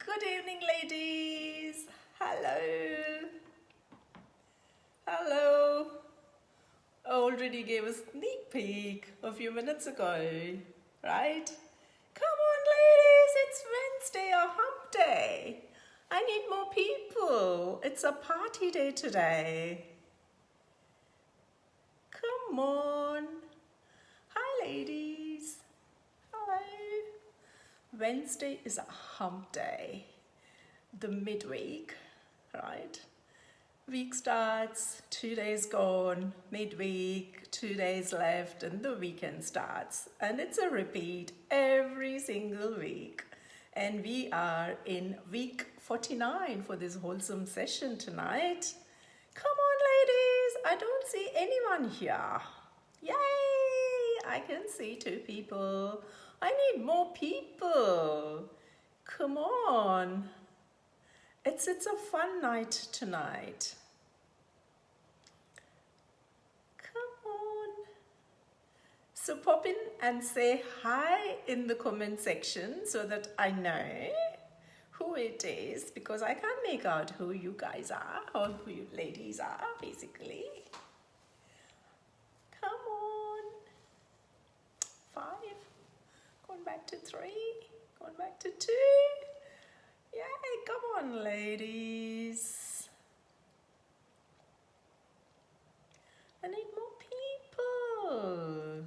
Good evening, ladies. Hello. Hello. I already gave a sneak peek a few minutes ago, right? Come on, ladies. It's Wednesday, a hump day. I need more people. It's a party day today. Come on. Hi, ladies. Hello. Wednesday is a hump day, the midweek, right? Week starts, 2 days gone, midweek, 2 days left, and the weekend starts. And it's a repeat every single week. And we are in week 49 for this wholesome session tonight. Come on, ladies, I don't see anyone here. Yay! I can see 2 people. I need more people. Come on. It's a fun night tonight. Come on. So pop in and say hi in the comment section so that I know who it is, because I can't make out who you guys are or who you ladies are, basically. Come on. 5. Going back to 3. Going back to 2. Yay, come on, ladies. I need more people.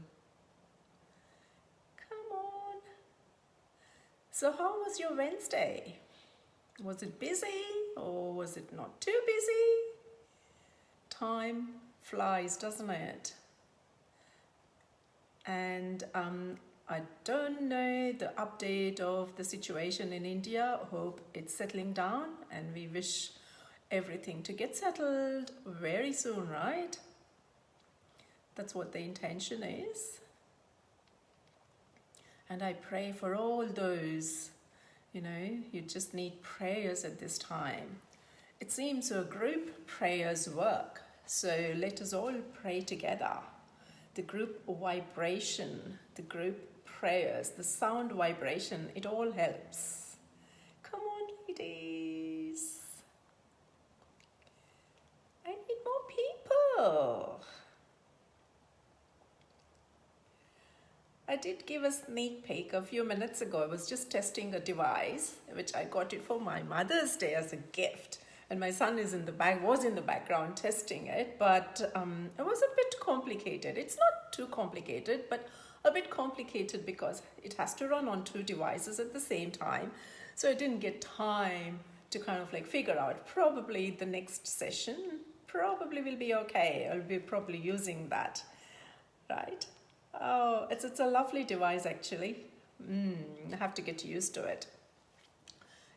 Come on. So how was your Wednesday? Was it busy or was it not too busy? Time flies, doesn't it? And I don't know the update of the situation in India. Hope it's settling down, and we wish everything to get settled very soon, right? That's what the intention is. And I pray for all those, you just need prayers at this time. It seems so group prayers work. So let us all pray together. The group vibration, the group prayers, the sound vibration, it all helps. Come on, ladies. I need more people. I did give a sneak peek a few minutes ago. I was just testing a device, which I got it for my Mother's Day as a gift. And my son was in the background testing it, but it was a bit complicated. It's not too complicated, but a bit complicated because it has to run on 2 devices at the same time. So I didn't get time to kind of figure out. Probably the next session probably will be okay. I'll be probably using that, right? Oh, it's a lovely device actually. I have to get used to it.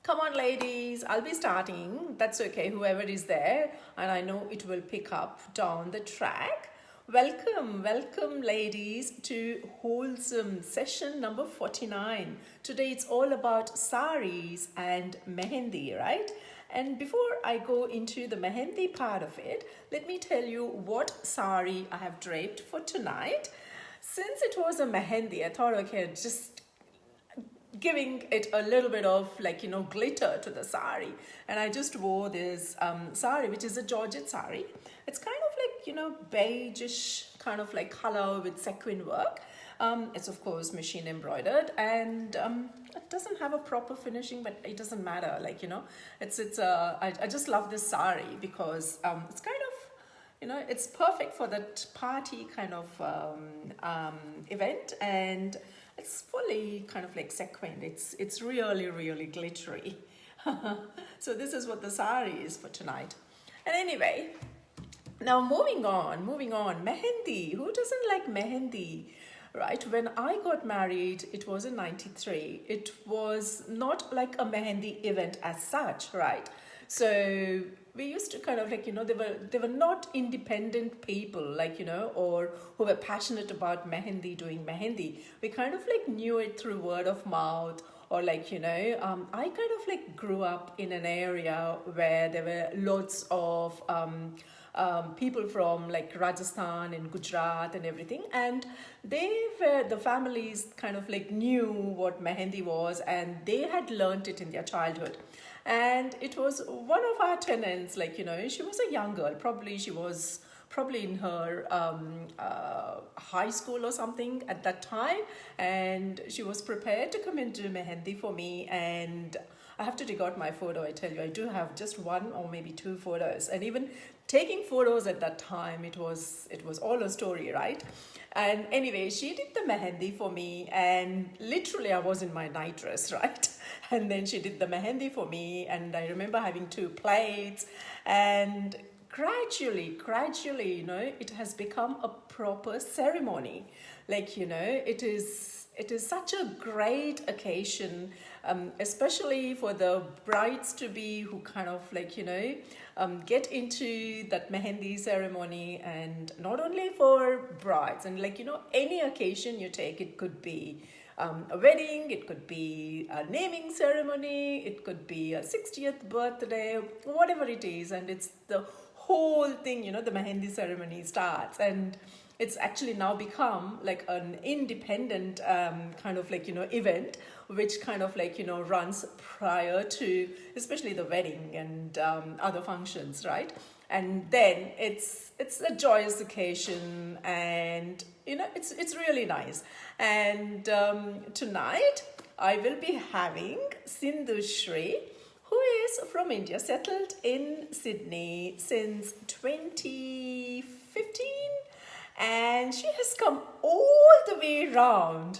Come on, ladies, I'll be starting. That's okay, whoever is there, and I know it will pick up down the track. Welcome, ladies, to Wholesome Session number 49. Today it's all about sarees and mehendi, right? And before I go into the mehendi part of it, let me tell you what saree I have draped for tonight. Since it was a mehendi, I thought, okay, just giving it a little bit of glitter to the sari, and I just wore this sari, which is a georgette sari. It's kind of beigeish kind of color with sequin work. It's of course machine embroidered, and it doesn't have a proper finishing, but it doesn't matter. I just love this sari because it's kind of it's perfect for that party kind of event, and it's fully kind of sequined. It's really glittery. So this is what the sari is for tonight. And anyway, now moving on. Mehendi. Who doesn't like mehendi? Right, when I got married, it was in 93. It was not like a mehendi event as such, right? So we used to kind of they were not independent people or who were passionate about mehendi, doing mehendi. We kind of knew it through word of mouth, or I kind of grew up in an area where there were lots of people from like Rajasthan and Gujarat and everything, and the families kind of like knew what mehendi was, and they had learnt it in their childhood. And it was one of our tenants, like, she was a young girl, she was probably in her high school or something at that time, and she was prepared to come and do mehendi for me. And I have to dig out my photo. I tell you, I do have just one or maybe two photos, and even taking photos at that time, it was all a story, right? And anyway, she did the mehendi for me, and literally I was in my night dress, right? And then she did the mehendi for me, and I remember having 2 plates, and gradually, it has become a proper ceremony. Like, it is such a great occasion, especially for the brides to be, who kind of like, get into that mehendi ceremony. And not only for brides, and like, any occasion you take, it could be a wedding, it could be a naming ceremony, it could be a 60th birthday, whatever it is. And it's the whole thing, the mehendi ceremony starts, and it's actually now become like an independent kind of like, event, which kind of like, runs prior to especially the wedding and other functions, right? And then it's a joyous occasion, and it's really nice. And tonight I will be having Sindhu Sri, who is from India, settled in Sydney since 2015, and she has come all the way round,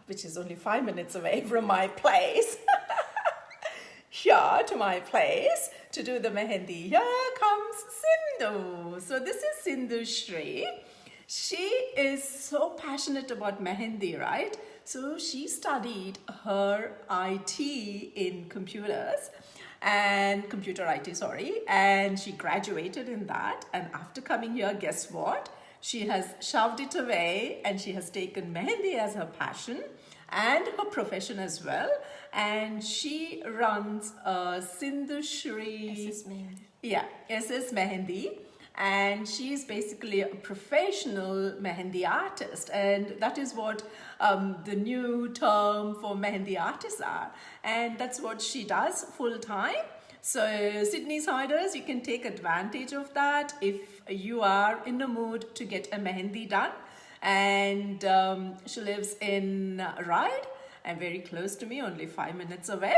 which is only 5 minutes away from my place, here to my place, to do the mehendi. Here comes Sindhu. So this is Sindhu Sri. She is so passionate about mehendi, right? So she studied her IT in computers, and computer IT, sorry, and she graduated in that. And after coming here, guess what? She has shoved it away, and she has taken mehendi as her passion and her profession as well. And she runs Sindhu Sri. SS Mehendi. Yeah, SS Mehendi. And she is basically a professional mehendi artist, and that is what the new term for mehendi artists are, and that's what she does full time. So Sydney siders, you can take advantage of that if you are in the mood to get a mehendi done. And she lives in Ryde, and very close to me, only 5 minutes away.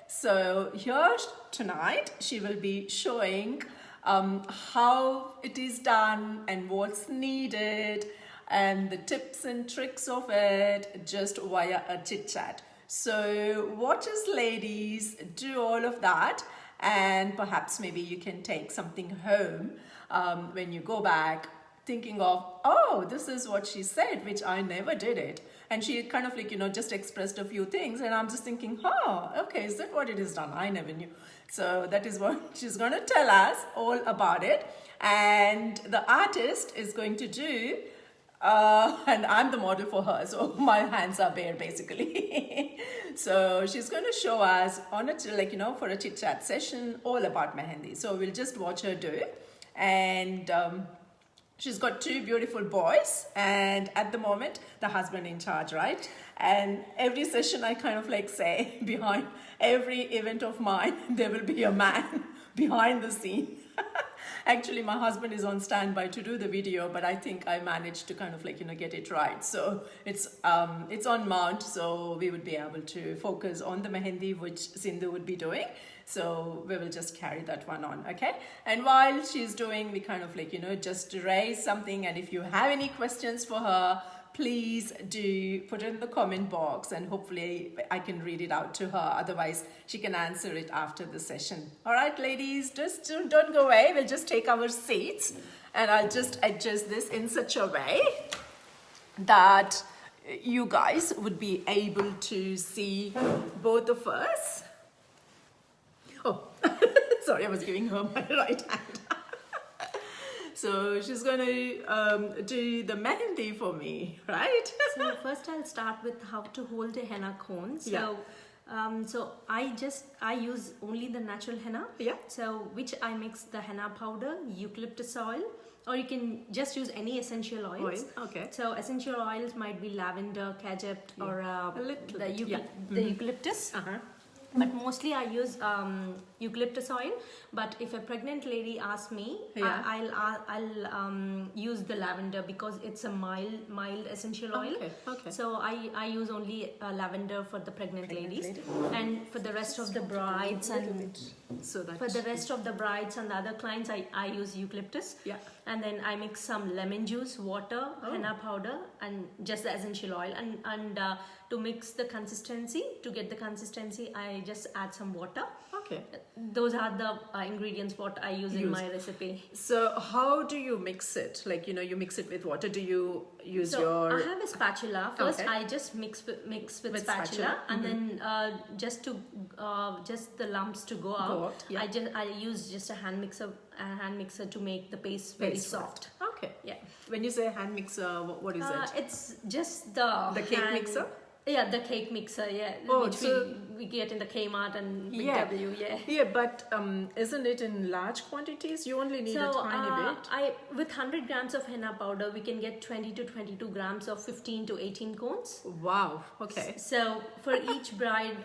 So here tonight she will be showing how it is done and what's needed, and the tips and tricks of it, just via a chit chat. So watch us, ladies, do all of that, and perhaps maybe you can take something home when you go back, thinking of, oh, this is what she said, which I never did it. And she kind of like, just expressed a few things, and I'm just thinking, okay, is that what it is done? I never knew. So that is what she's going to tell us all about it. And the artist is going to do, and I'm the model for her, so my hands are bare basically. So she's going to show us on a, for a chit chat session all about mehendi. So we'll just watch her do it. And she's got 2 beautiful boys, and at the moment the husband in charge, right? And every session I kind of like say, behind every event of mine there will be a man behind the scene. Actually, my husband is on standby to do the video, but I think I managed to kind of like, get it right. So it's on mount, so we would be able to focus on the mehendi, which Sindhu would be doing. So we will just carry that one on, okay? And while she's doing, we kind of like, just raise something. And if you have any questions for her, please do put it in the comment box, and hopefully I can read it out to her. Otherwise, she can answer it after the session. All right, ladies, just don't go away. We'll just take our seats, and I'll just adjust this in such a way that you guys would be able to see both of us. Oh, sorry, I was giving her my right hand. So she's going to do the mehendi for me, right? So first I'll start with how to hold a henna cone. So So I use only the natural henna. Yeah. So which I mix the henna powder, eucalyptus oil, or you can just use any essential oils. Okay. So essential oils might be lavender, cajet, or A little the, bit, yeah. the eucalyptus. But mostly I use eucalyptus oil. But if a pregnant lady asks me, Yeah. I'll use the lavender because it's a mild essential oil. Okay. So I use only lavender for the pregnant ladies, and for the rest of the brides and So that for the rest of the brides and the other clients, I use eucalyptus. Yeah. And then I mix some lemon juice, water, henna powder, and just the essential oil. And to mix the consistency, to get the consistency, I just add some water. Okay. Those are the ingredients what I use in my recipe. So how do you mix it? Like, you mix it with water. Do you use your... I have a spatula. First, Okay. I just mix with spatula, and then just the lumps to go out. Yeah. I use just a hand mixer to make the paste very soft. Okay. Yeah. When you say hand mixer, what is it? It's just the cake mixer? Yeah, the cake mixer. Yeah, which we get in the Kmart and Big W. Yeah. Yeah, but isn't it in large quantities? You only need a tiny bit. With 100 grams of henna powder, we can get 20 to 22 grams of 15 to 18 cones. Wow. Okay. So for each bride,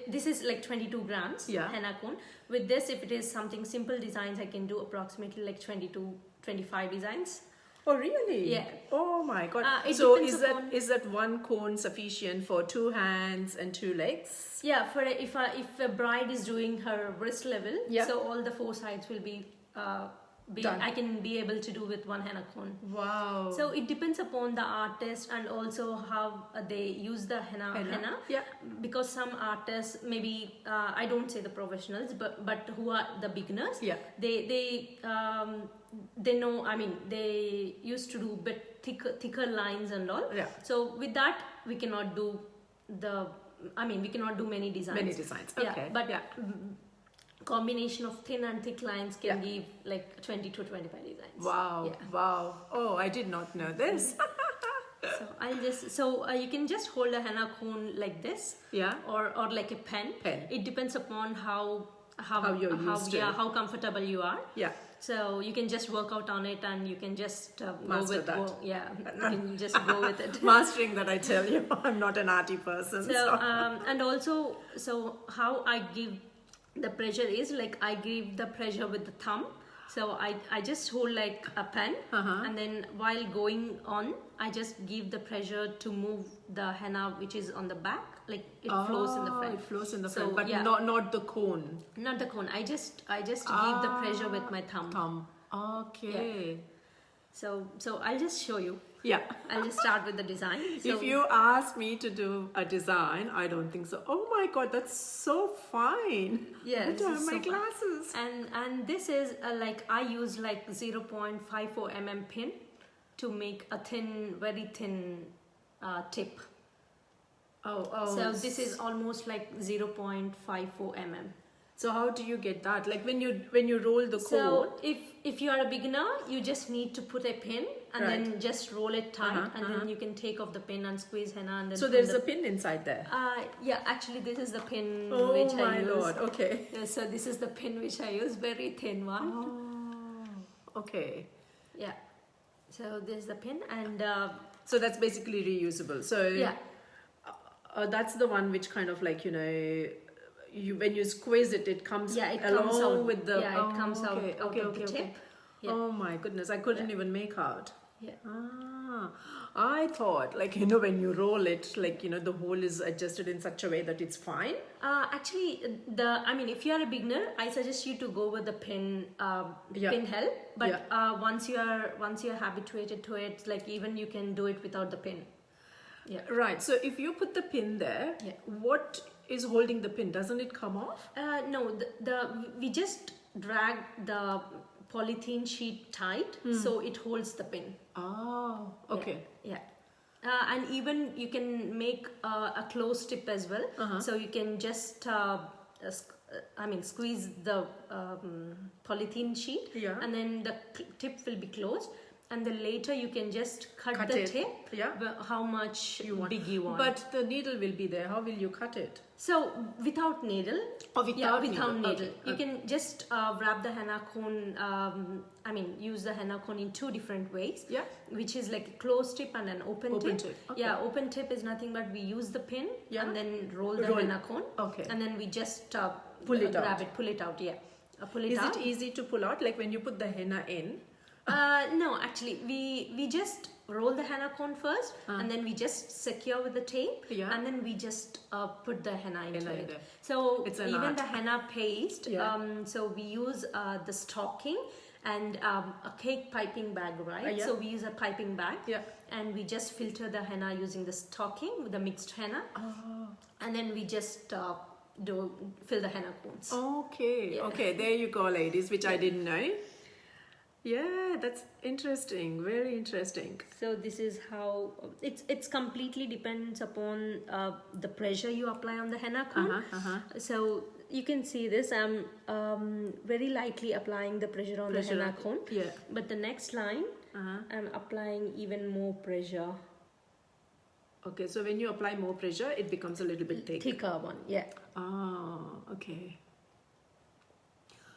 this is like 22 grams henna cone. With this, if it is something simple designs, I can do approximately like 20 to 25 designs. Oh really? Yeah. Oh my god. So is that one cone sufficient for 2 hands and 2 legs? Yeah. For if a bride is doing her wrist level, so all the 4 sides will be done. I can be able to do with one henna cone. Wow. So it depends upon the artist and also how they use the henna. Yeah. Because some artists, maybe I don't say the professionals, but who are the beginners, they know. I mean, they used to do bit thicker lines and all. Yeah. So with that, we cannot do many designs. Many designs. Okay. Combination of thin and thick lines can give like 20 to 25 designs. Wow. Yeah. Wow. Oh, I did not know this. So you can just hold a henna cone like this. Yeah. Or like a pen. It depends upon how you're used to it. how comfortable you are. Yeah. So you can just work out on it, and you can just Master that. You can just go with it. Mastering that, I tell you, I'm not an arty person. So and also, so how I give the pressure is like I give the pressure with the thumb. So I just hold like a pen, and then while going on, I just give the pressure to move the henna which is on the back, like it flows in the front. It flows in the front, but yeah. not the cone. Not the cone. I just give the pressure with my thumb. Okay. Yeah. So I'll just show you. Yeah. I'll just start with the design. If you ask me to do a design, I don't think so. Oh my god, that's so fine. Yeah. What are my glasses? And this is like I use like 0.54 mm pin to make a very thin tip. So this is almost like 0.54 mm. So how do you get that? Like when you roll the cone? So if you are a beginner, you just need to put a pin and then just roll it tight, and then you can take off the pin and squeeze henna. And then so there's a pin inside there? Yeah, actually this is the pin Oh which I use. my lord, okay. So this is the pin which I use, very thin one. Oh, okay. Yeah. So this is the pin, and so that's basically reusable. So that's the one which kind of like, when you squeeze it, it comes along with the... Yeah, it comes out of the tip. Yeah. Oh my goodness, I couldn't even make out. Yeah. I thought, like, when you roll it, like, the hole is adjusted in such a way that it's fine. Actually, if you are a beginner, I suggest you to go with the pin help. But once you are habituated to it, like even you can do it without the pin. Yeah. Right. So if you put the pin there, what is holding the pin? Doesn't it come off? No. We just drag the polythene sheet tight, so it holds the pin. Oh, okay. Yeah. And even you can make a closed tip as well. So you can just squeeze the polythene sheet, and then the tip will be closed. and then later you can just cut Cut the it. tip. Yeah. How much big you want. But the needle will be there. How will you cut it? So without needle. Oh, without without needle. needle. Okay. You can just wrap the henna cone. Use the henna cone in 2 different ways. Yeah. Which is like a closed tip and an open tip. Okay. Yeah, open tip is nothing but we use the pin and then roll the Roll. henna cone. Okay. And then we just Pull it grab out. it, pull it out. Yeah. Pull it Is out. it easy to pull out? Like when you put the henna in? No, actually, we just roll the henna cone first, and then we just secure with the tape, and then we just put the henna into it. There. So It's an even art. the henna paste, Yeah. so we use the stocking and a cake piping bag, right? Yeah. So we use a piping bag, Yeah. and we just filter the henna using the stocking with the mixed henna, and then we just fill the henna cones. Okay. Yeah. Okay. There you go, ladies, which I didn't know. Yeah, that's interesting. Very interesting. So this is how it's completely depends upon the pressure you apply on the henna cone. So you can see this. I'm very lightly applying the pressure on the henna cone. Yeah. But the next line, I'm applying even more pressure. Okay, so when you apply more pressure, it becomes a little bit thick. Thicker one, yeah. Ah, okay.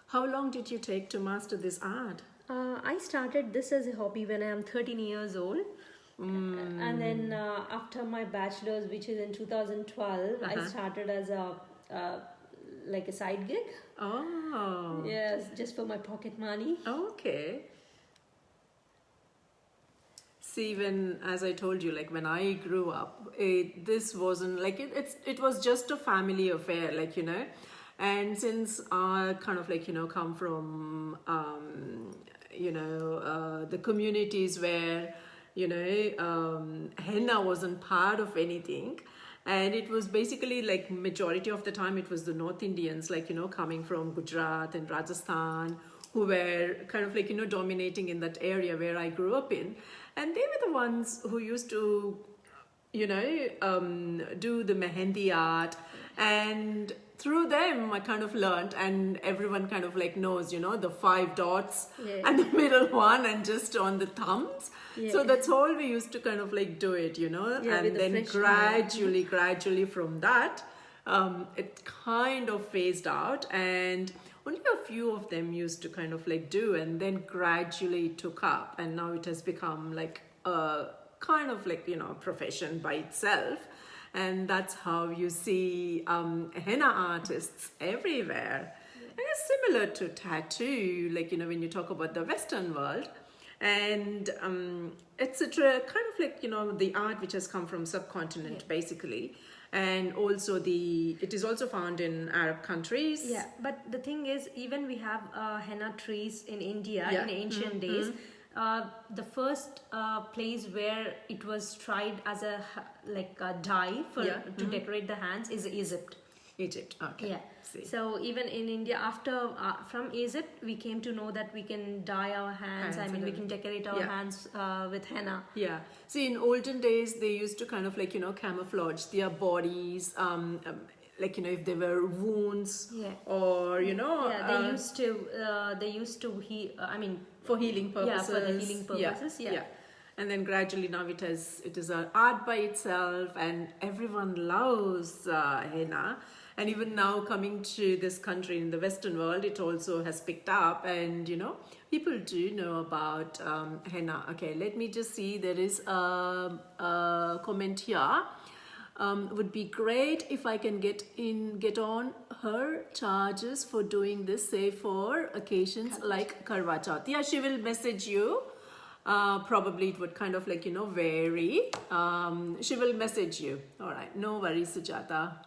How long did you take to master this art? I started this as a hobby when I am 13 years old. And then after my bachelor's, which is in 2012, I started as a side gig. Oh. Yes, just for my pocket money. Okay. See, as I told you, like when I grew up, this wasn't like it was just a family affair, like, you know. And since I kind of like, you know, come from, the communities where, you know, henna wasn't part of anything. And it was basically like majority of the time it was the North Indians, like, you know, coming from Gujarat and Rajasthan, who were kind of like, you know, dominating in that area where I grew up in. And they were the ones who used to, you know, do the Mehendi art. And through them, I kind of learned, and everyone kind of like knows, you know, the 5 dots and the middle one and just on the thumbs. Yeah. So that's all we used to kind of like do it, you know, and then gradually from that, it kind of phased out, and only a few of them used to kind of like do, and then gradually took up, and now it has become like a kind of like, you know, profession by itself. And that's how you see henna artists everywhere. And it's similar to tattoo, like, you know, when you talk about the Western world. And it's kind of like, you know, the art which has come from subcontinent, basically. And also it is also found in Arab countries. Yeah, but the thing is, even we have henna trees in India in ancient days. The first place where it was tried as a dye to decorate the hands is Egypt. Egypt, okay. Yeah. See. So even in India, after from Egypt, we came to know that we can dye our hands. We can decorate our hands with henna. Yeah. See, in olden days, they used to kind of like, you know, camouflage their bodies. Like, you know, if there were wounds or, you know. Yeah, they used to heal. For healing purposes. Yeah, for the healing purposes. Yeah. And then gradually now it is an art by itself, and everyone loves henna. And even now coming to this country in the Western world, it also has picked up, and, you know, people do know about henna. Okay, let me just see. There is a comment here. Would be great if I can get on her charges for doing this, say for occasions like Karwa Chauth. Yeah, she will message you. Probably it would kind of like, you know, vary. She will message you. All right, no worries, Sujata.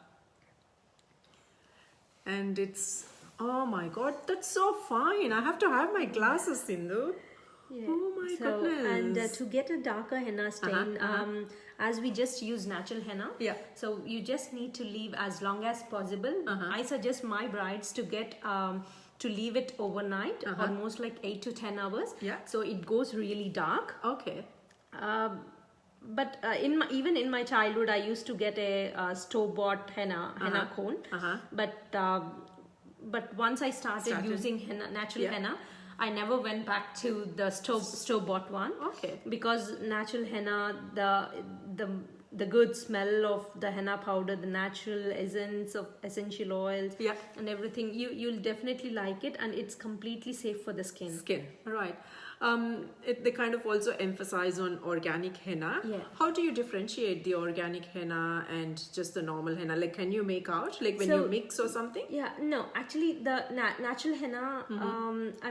And it's, oh my God, that's so fine. I have to have my glasses, Sindhu. Yeah. Oh my goodness. And to get a darker henna stain, as we just use natural henna, so you just need to leave as long as possible. I suggest my brides to get to leave it overnight, almost like 8 to 10 hours. Yeah. So it goes really dark. Okay. But even in my childhood, I used to get a store-bought henna cone. But once I started using natural henna, I never went back to the store bought one. Okay. Because natural henna, the good smell of the henna powder, the natural essence of essential oils, Yeah. and everything, you'll definitely like it, and it's completely safe for the skin. Right. They kind of also emphasize on organic henna. Yeah. How do you differentiate the organic henna and just the normal henna? Like, can you make out, like, when you mix or something? Yeah, no, actually the natural henna,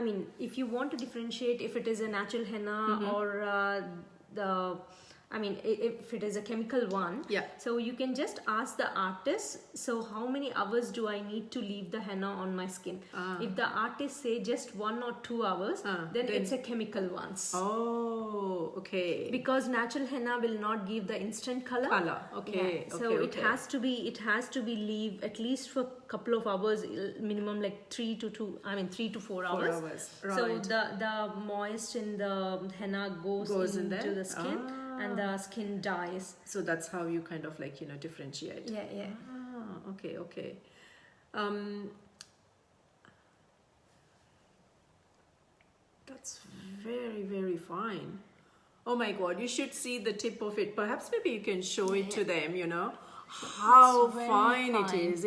I mean, if you want to differentiate if it is a natural henna or if it is a chemical one, Yeah. so you can just ask the artist, so how many hours do I need to leave the henna on my skin? If the artist say just 1 or 2 hours, then it's a chemical ones. Oh, okay. Because natural henna will not give the instant color. Okay. Yeah. So it has to be leave at least for a couple of hours, minimum like 3 to 4 hours. 4 hours. So Right. the moist in the henna goes in into there? the skin, and the skin dies. So that's how you kind of like, differentiate. Yeah. Okay. That's very, very fine. Oh my God, you should see the tip of it. Perhaps maybe you can show it to them, how It's very fine it fine. is.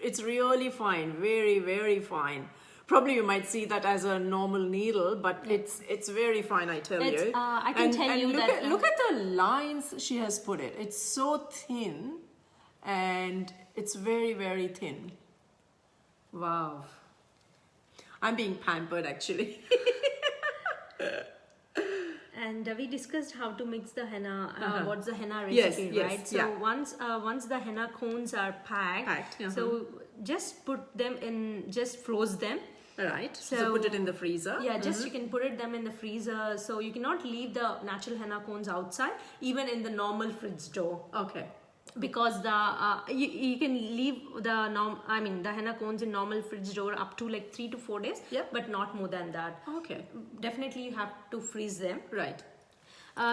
It's really fine, very, very fine. Probably you might see that as a normal needle, but it's very fine, I tell you. I can tell you look that, look at the lines she has put it. It's so thin, and it's very, very thin. Wow. I'm being pampered, actually. And we discussed how to mix the henna. What's the henna Yes, recipe, yes, right? So yeah. once the henna cones are packed, uh-huh. so just put them in, just froze them. Right. So put it in the freezer. Yeah, just you can put them in the freezer. So you cannot leave the natural henna cones outside, even in the normal fridge door. Okay. Because you can leave the henna cones in normal fridge door up to like 3 to 4 days, but not more than that. Okay. Definitely you have to freeze them. Right.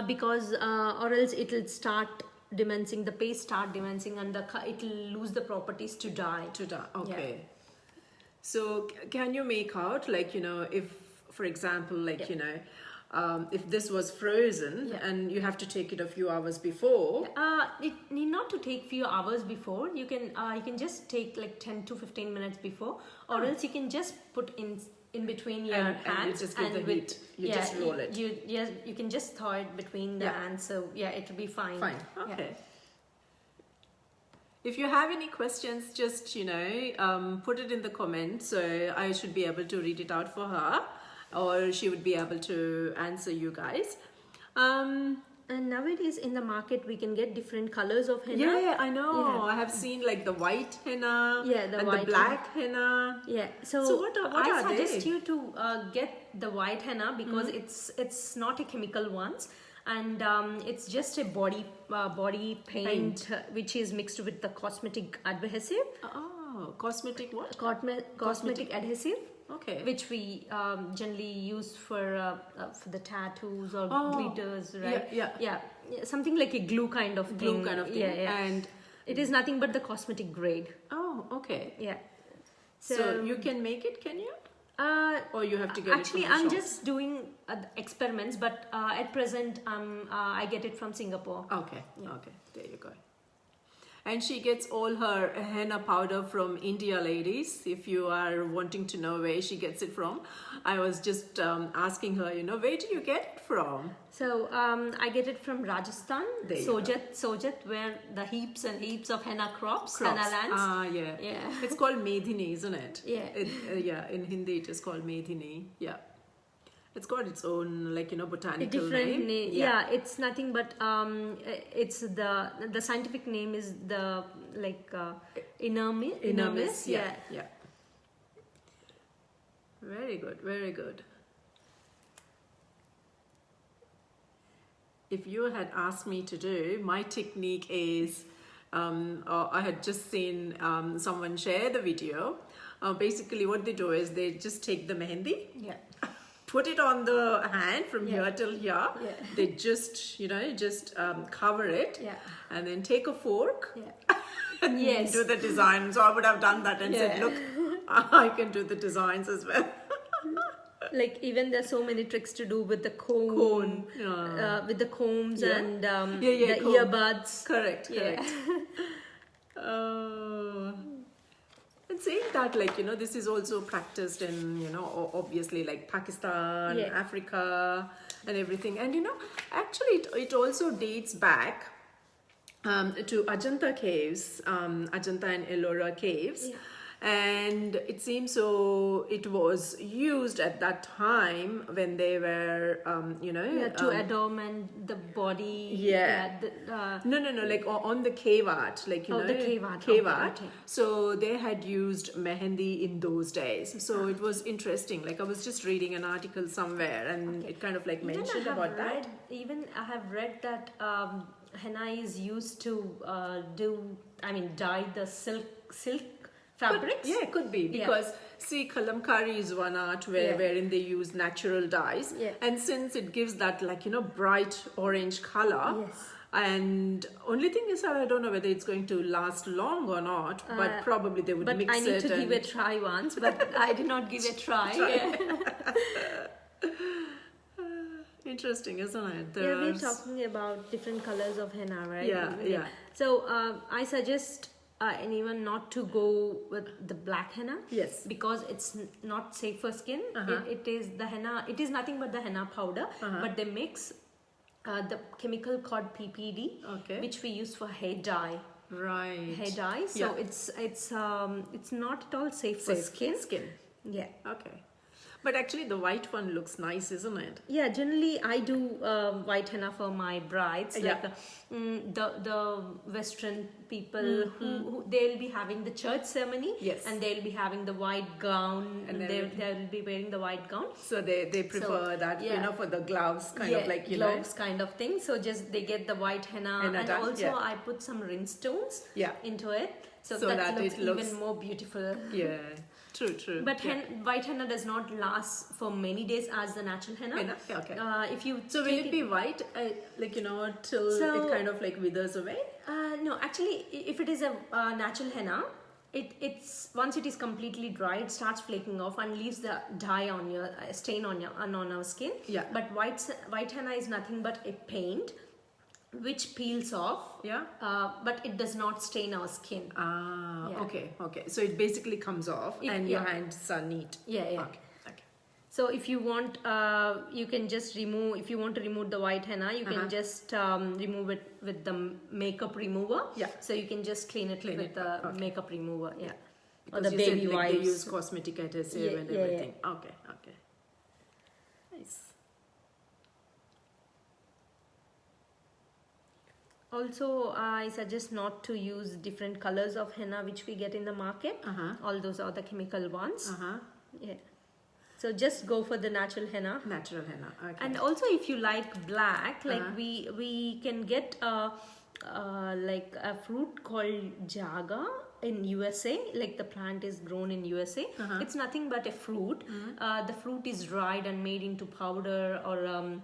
Because or else it'll start dimmensing, the paste start dimmensing, and it'll lose the properties to dye. Okay. Yeah. So can you make out, like, if, for example, like, if this was frozen and you have to take it a few hours before. It need not to take few hours before. You can just take like 10 to 15 minutes before, or else you can just put in between your hands and you just give the heat. You just roll it. You can just thaw it between the hands. So it will be fine. Fine. Okay. Yeah. If you have any questions, just put it in the comments, so I should be able to read it out for her, or she would be able to answer you guys. And nowadays in the market we can get different colors of henna. Yeah, I know. Yeah. I have seen like the white henna, and the black henna. Yeah. So what I are suggest they? you to get the white henna, because it's not a chemical ones, and it's just a body paint, which is mixed with the cosmetic adhesive. Oh, cosmetic what? Cosmetic adhesive. Okay. Which we generally use for the tattoos or glitters, right? Yeah. Something like a glue kind of thing. Yeah. And it is nothing but the cosmetic grade. Oh, okay. Yeah. So you can make it, can you? Or you have to get actually, it from the I'm shops? just doing experiments, but at present, I get it from Singapore. Okay. Okay. There you go. And she gets all her henna powder from India, ladies. If you are wanting to know where she gets it from, I was just asking her, where do you get it from? So I get it from Rajasthan, There you Sojat, where the heaps and heaps of henna crops. Henna lands. Yeah. It's called Medhini, isn't it? Yeah. In Hindi it is called Medhini. Yeah. It's got its own, botanical different name. Yeah, it's nothing but it's the scientific name is the Inermis. Yeah. Very good, very good. If you had asked me to do, my technique is, I had just seen someone share the video. Basically what they do is they just take the mehendi. Yeah. Put it on the hand from here till here. Yeah. They just, cover it, and then take a fork and do the design. So I would have done that and said, look, I can do the designs as well. Like even there's so many tricks to do with the comb, with the combs and the comb. earbuds. Correct. And saying that, like, this is also practiced in, obviously like Pakistan, Africa and everything. And, actually it also dates back to Ajanta caves, Ajanta and Ellora caves. Yeah. And it seems so it was used at that time when they were, to adorn the body. No, like on the cave art, like, the cave art. Cave art. Okay. So they had used mehendi in those days. So it was interesting. Like I was just reading an article somewhere and it kind of like mentioned about that. Even I have read that henna is used to dye the silk fabrics. It could be because see, kalamkari is one art wherein they use natural dyes, and since it gives that like bright orange color, and only thing is that I don't know whether it's going to last long or not, but probably they would mix it. But I need to give a try once, but I did not give a try. Interesting, isn't it? We're talking about different colors of henna, right? Yeah. So I suggest anyone not to go with the black henna. Yes. Because it's not safe for skin. It is the henna. It is nothing but the henna powder. But they mix the chemical called PPD, which we use for hair dye. Right. Hair dye. So it's not at all safe for skin. Yeah. Okay. But actually the white one looks nice, isn't it? Yeah, generally I do white henna for my brides. Like the Western people who they'll be having the church ceremony, and they'll be having the white gown, and they'll be wearing the white gown. So they prefer that, for the gloves kind of like, gloves kind of thing. So just they get the white henna and also I put some rinstones into it. So that looks even more beautiful. Yeah. True. But white henna does not last for many days as the natural henna. Okay. If you will it be white, till it kind of like withers away? No, actually, if it is a natural henna, it's once it is completely dry, it starts flaking off and leaves the dye on your stain on our skin. Yeah. But white henna is nothing but a paint which peels off, but it does not stain our skin. Okay. So it basically comes off and your hands are neat. Okay. So if you want, you can just remove. If you want to remove the white henna, you can just remove it with the makeup remover. Yeah. So you can just clean it with the makeup remover. Yeah. Because or the baby wipes. They use cosmetic adhesive and everything. Okay. Nice. Also, I suggest not to use different colors of henna which we get in the market. All those are the chemical ones. Yeah. So just go for the natural henna. Okay. And also, if you like black, like we can get like a fruit called jaga in USA. Like the plant is grown in USA. It's nothing but a fruit. The fruit is dried and made into powder, or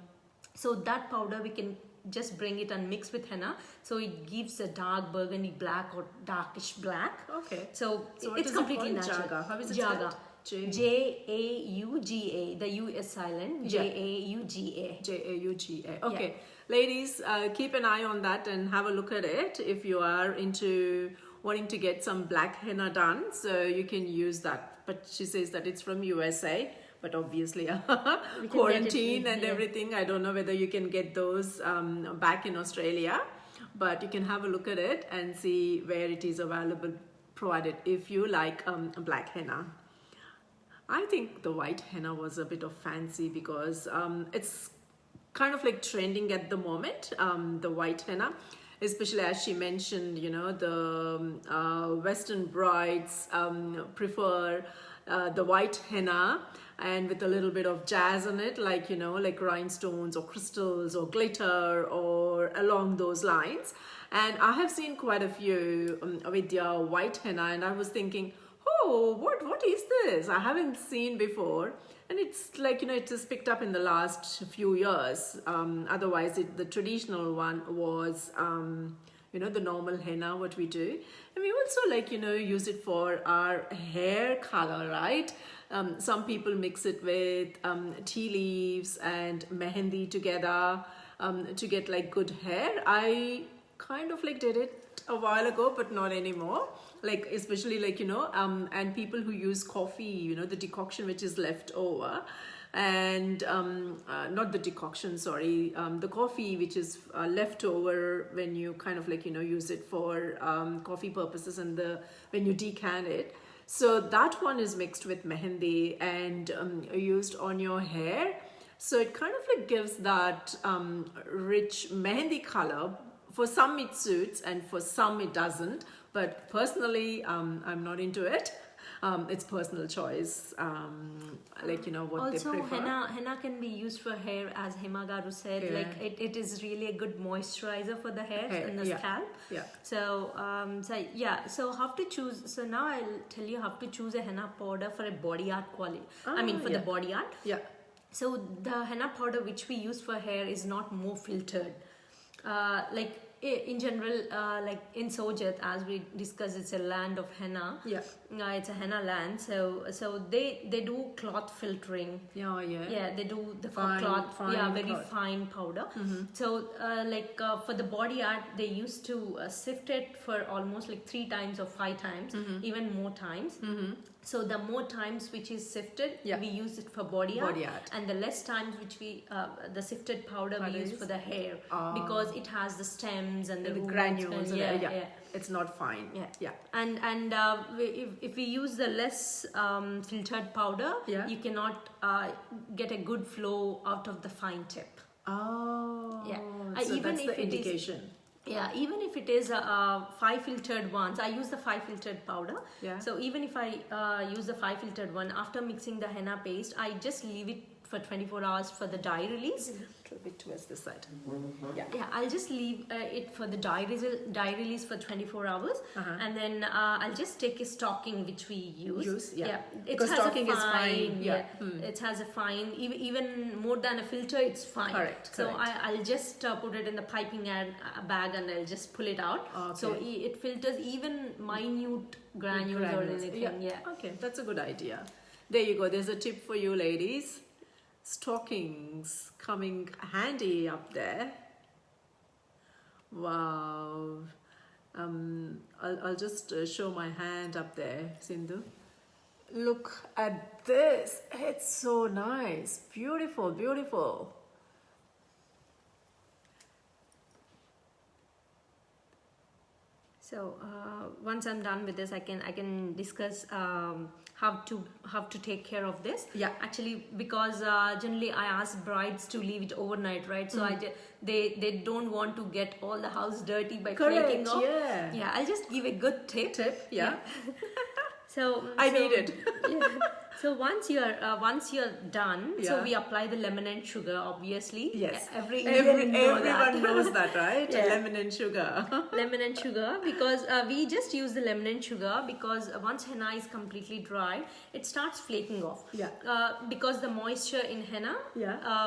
so that powder we can just bring it and mix with henna, so it gives a dark burgundy black or darkish black. Okay. So it's completely natural. Jaga. How is it Jaga. spelled? Jauga. The U is silent. Jauga. Jauga. Okay. Ladies, keep an eye on that and have a look at it if you are into wanting to get some black henna done. So you can use that. But she says that it's from USA. But obviously quarantine and everything, I don't know whether you can get those back in Australia, but you can have a look at it and see where it is available, provided if you like black henna. I think the white henna was a bit of fancy because it's kind of like trending at the moment, the white henna, especially as she mentioned, the Western brides prefer the white henna, and with a little bit of jazz on it, like like rhinestones or crystals or glitter or along those lines. And I have seen quite a few with your white henna, and I was thinking, oh, what is this? I haven't seen before. And it's like, it just picked up in the last few years. Otherwise the traditional one was the normal henna, what we do. And we also like, use it for our hair color, right? Some people mix it with tea leaves and mehendi together to get like good hair. I kind of like did it a while ago, but not anymore. Like, especially like, and people who use coffee, the decoction which is left over, and not the decoction, sorry, the coffee which is left over when you kind of like, use it for coffee purposes, and when you decant it. So that one is mixed with mehendi and used on your hair. So it kind of like gives that rich mehendi color. For some it suits and for some it doesn't. But personally, I'm not into it. It's personal choice, like, what also, they prefer. henna can be used for hair, as Hema Garu said. Yeah. Like it is really a good moisturizer for the hair and the scalp. Yeah. So so how to choose. So now I'll tell you how to choose a henna powder for a body art quality. For the body art. Yeah. So the henna powder which we use for hair is not more filtered. Like in general, like in Sojat, as we discussed, it's a land of henna. Yeah. It's a henna land. So they do cloth filtering. Yeah. Yeah, they do the Fine very cloth. fine powder. So for the body art, they used to sift it for almost like 3 times or 5 times, even more times. So the more times which is sifted, we use it for body art, and the less times which we the sifted powder we use for the hair, because it has the stems and the granules. and It's not fine. Yeah. And if we use the less filtered powder, you cannot get a good flow out of the fine tip. Oh. Yeah. So Even that's if the it is- indication. Yeah, even if it is 5 filtered ones, I use the 5 filtered powder. Yeah. So even if I use the 5 filtered one, after mixing the henna paste, I just leave it for 24 hours for the dye release. A little bit towards this side. Yeah, I'll just leave it for the dye release for 24 hours, and then I'll just take a stocking which we use. It Because has stocking a is fine. Yeah, it has a fine. Even more than a filter, it's fine. Correct. So I'll just put it in the piping bag and I'll just pull it out. Okay. So it filters even minute granules or anything. Yeah. Okay, that's a good idea. There you go. There's a tip for you ladies. Stockings coming handy up there. Wow. I'll just show my hand up there, Sindhu. Look at this. It's so nice. Beautiful, beautiful. So once I'm done with this, I can discuss how to take care of this. Yeah. Actually, because generally I ask brides to leave it overnight, right? So they don't want to get all the house dirty by flaking off. Yeah. Yeah. I'll just give a good tip. Yeah. So I need it. Yeah. So once you're done, so we apply the lemon and sugar, obviously. Yes. Everyone knows that, right? Yeah. Lemon and sugar. Lemon and sugar, because we just use the lemon and sugar because once henna is completely dry, it starts flaking off. Yeah. Because the moisture in henna, Yeah.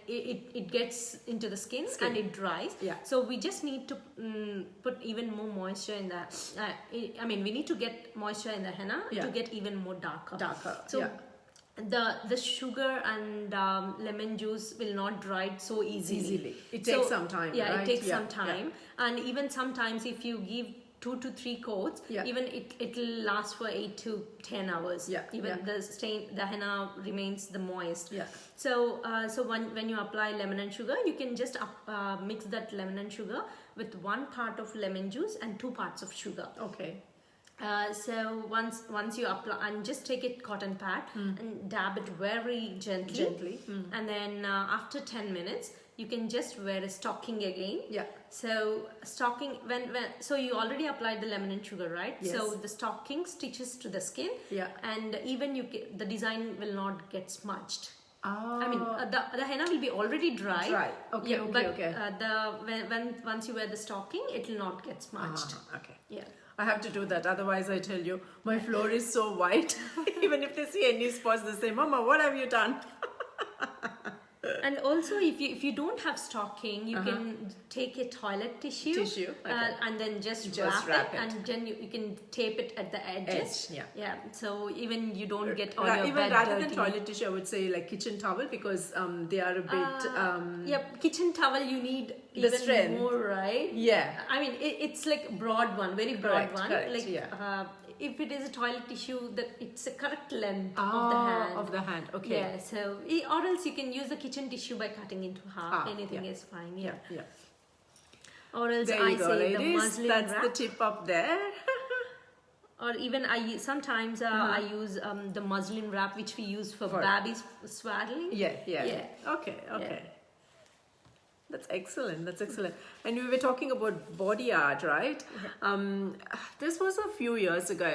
it gets into the skin and it dries. Yeah. So we just need to put even more moisture in that. We need to get moisture in the henna to get even more darker. So the sugar and lemon juice will not dry so easily. It takes some time. Yeah, right? it takes some time. And even sometimes if you give 2 to 3 coats, even it'll last for 8 to 10 hours. Even the henna remains the moist. So when you apply lemon and sugar, you can just mix that lemon and sugar with 1 part of lemon juice and 2 parts of sugar. Okay. So once you apply, and just take a cotton pad and dab it very gently. And then after 10 minutes you can just wear a stocking again. So stocking, so you already applied the lemon and sugar, right? Yes. So the stocking stitches to the skin. And even the design will not get smudged. The henna will be already dry. Okay. Once you wear the stocking, it will not get smudged. Okay. Yeah. I have to do that, otherwise I tell you, my floor is so white. Even if they see any spots, they say, Mama, what have you done? And also, if you don't have stocking, you can take a toilet tissue, okay. and then just wrap it. and then you can tape it at the edges. Yeah. So even you don't get all your even bed rather dirty. than toilet tissue, I would say like kitchen towel, because they are a bit. Kitchen towel you need The even strength. more, right? Yeah. I mean, it's like broad one, very broad one. Correct, like yeah. If it is a toilet tissue, it's a correct length of the hand. Of the hand, okay. Yeah, so or else you can use the kitchen tissue by cutting into half. Anything is fine. Yeah. Or else There you go, say ladies. the muslin That's wrap. the tip up there. Or even sometimes I use the muslin wrap, which we use for babies swaddling. Yeah. Okay. That's excellent. And we were talking about body art, right? This was a few years ago,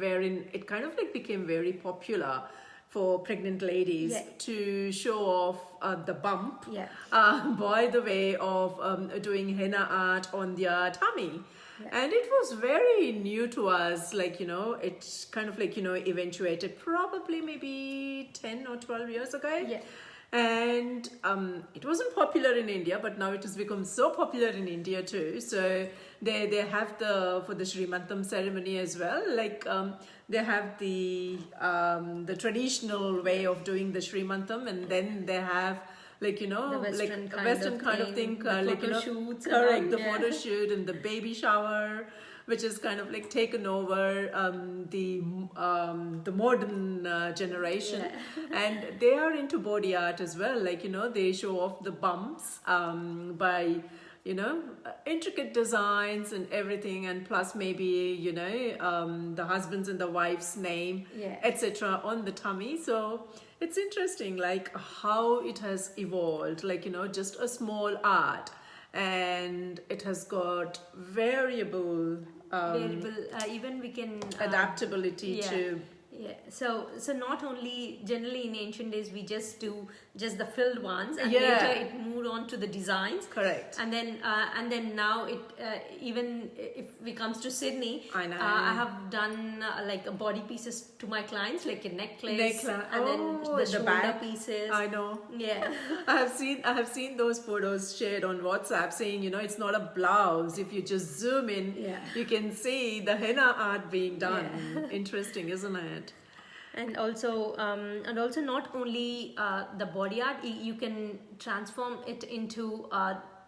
wherein it kind of like became very popular for pregnant ladies to show off the bump by the way of doing henna art on their tummy. And it was very new to us, like, it kind of like, eventuated probably maybe 10 or 12 years ago. And it wasn't popular in India, but now it has become so popular in India too. So they have for the Srimantam ceremony as well, like they have the traditional way of doing the Srimantam, and then they have the Western kind of thing, photo shoots, correct, the photo shoot and the baby shower, which is kind of like taken over the modern generation. And they are into body art as well, like, they show off the bumps by intricate designs and everything, and plus maybe the husband's and the wife's name, etc. on the tummy. So it's interesting, like how it has evolved, like just a small art, and it has got variable even we can adaptability to. So not only generally in ancient days we just do just the filled ones, and Yeah. later it moved on to the designs. Correct. And then now it even if it comes to Sydney, I know. I have done like body pieces to my clients, like a necklace, and then the shoulder bag pieces. I know. Yeah. I have seen those photos shared on WhatsApp saying, it's not a blouse. If you just zoom in, you can see the henna art being done. Interesting, isn't it? And also not only the body art, you can transform it into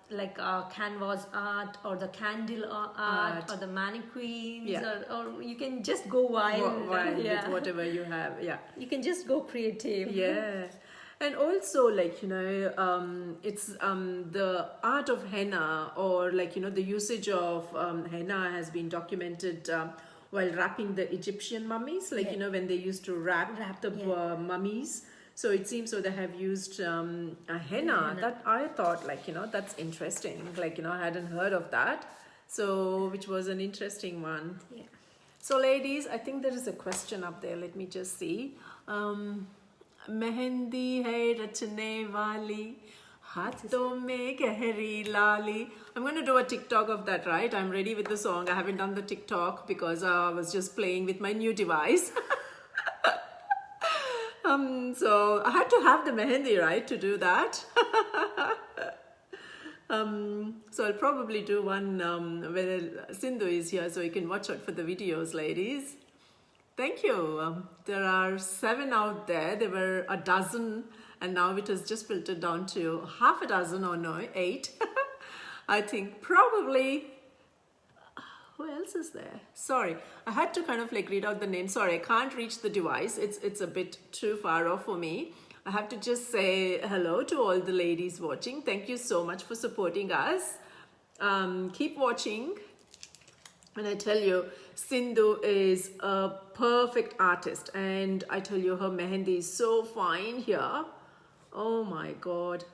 like canvas art or the candle art or the mannequins, or you can just go wild with whatever you have. You can just go creative. And also, like, it's the art of henna, or like, the usage of henna has been documented while wrapping the Egyptian mummies, like, when they used to wrap the mummies. So it seems they have used a henna. That I thought, like, that's interesting. Like, I hadn't heard of that. So, which was an interesting one. So, ladies, I think there is a question up there. Let me just see. Mehendi hai rachne wali, haathon mein gehri lali. I'm going to do a TikTok of that, right? I'm ready with the song. I haven't done the TikTok because I was just playing with my new device. So I had to have the mehendi, right, to do that. So I'll probably do one when Sindhu is here, so you can watch out for the videos, ladies. Thank you. There are 7 out there. There were a dozen, and now it has just filtered down to half a dozen, or no, 8. I think probably. Who else is there? Sorry, I had to kind of like read out the name. Sorry, I can't reach the device. It's a bit too far off for me. I have to just say hello to all the ladies watching. Thank you so much for supporting us. Keep watching. And I tell you, Sindhu is a perfect artist. And I tell you, her mehendi is so fine here. Oh my God.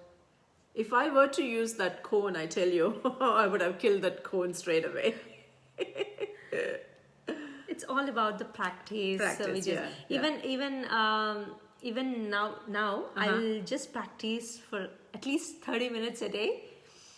If I were to use that cone, I tell you, I would have killed that cone straight away. It's all about the practice. So we just, even now I'll just practice for at least 30 minutes a day.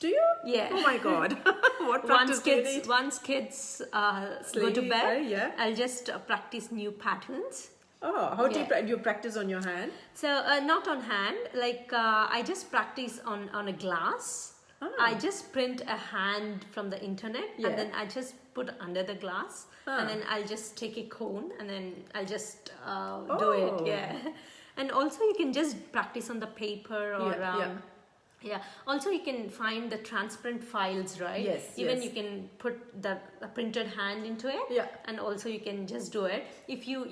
Do you? Yeah. Oh my God. What practice do you need? Once kids go to bed, I'll just practice new patterns. Oh, how do you practice on your hand? So not on hand, like I just practice on a glass. I just print a hand from the internet and then I just put under the glass and then I'll just take a cone and then I'll just do it. Yeah. And also you can just practice on the paper or also you can find the transparent files, right? Yes. Even you can put the printed hand into it. Yeah. And also you can just do it. If you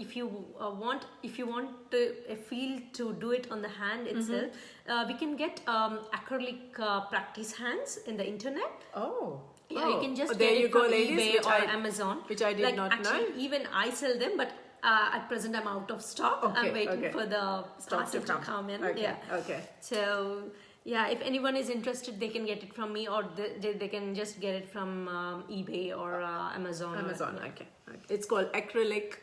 want to feel to do it on the hand itself, we can get acrylic practice hands in the internet. Oh. Yeah, you can just there get you it go, from ladies, eBay or Amazon. Which I did not know. Even I sell them, but at present I'm out of stock. I'm waiting for the parcel to come in. Okay. Yeah. Okay. So yeah, if anyone is interested, they can get it from me, or they can just get it from eBay or Amazon. Amazon. Okay. It's called acrylic